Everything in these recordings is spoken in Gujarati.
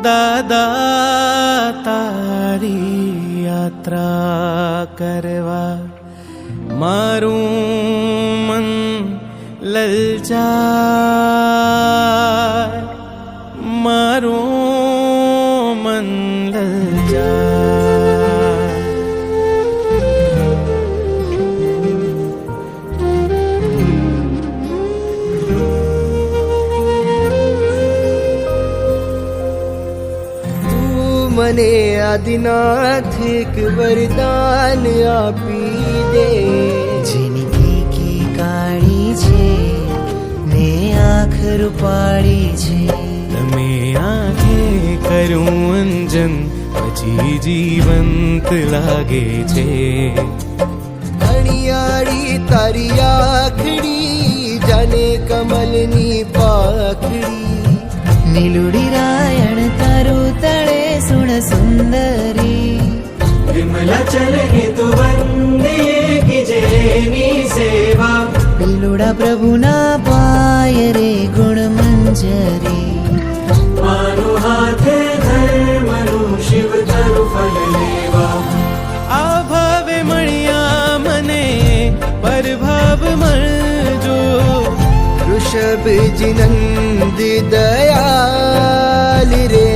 દાદા તારી યાત્રા કરવા મારું મન લલચાય, મારું મન લલચાય. મને આદિનાથ એક વરદાન આપી દે. જિંદગી કી કાળી છે ને આંખ રૂપાળી છે. તમે આંખે કરું અંજન પછી જીવંત લાગે છે. અણિયાળી તારી આખડી જાને કમલની પાખડી. નીલુડી રાયણ તારું તળે સુણ સુંદરી. विमला चलने तो वंदे की जेनी सेवा. પિલુડા પ્રભુના પાય રે ગુણ મંજરી. मानो हाथे धर्मनु शिव तरु फल लेवा. આ ભાવે મળ્યા મને પરભાવ મળજો. ऋषभजी नंद दयाल रे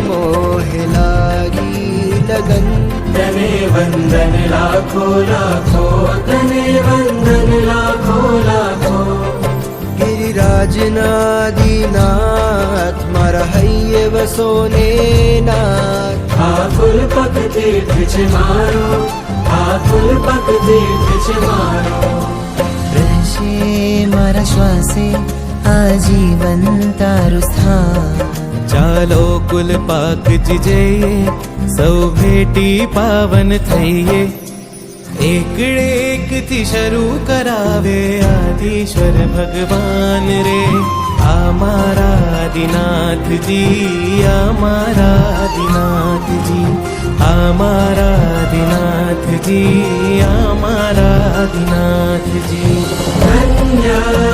मोह लागी लगन. तने वंदन लाखो लाखो, तने वंदन लाखो लाखो. गिरिराजनादिनाथ मारा हૈયે વસોને નાથ. आकुल पक तीर्थ छे मारो, आकुल पक तीर्थ छे मारो. રહેશે મારા શ્વાસે આજીવન તારું સ્થાન. ચાલો કુલ પાકજી જઈએ, સૌ ભેટી પાવન થઈએ. એકડે એકથી શરૂ કરાવે આદિશ્વર ભગવાન રે. આ મારા આદિનાથજી, આ મારા આદિનાથજી, આ મારા આદિનાથજી, આ મારા આદિનાથજી. धन्य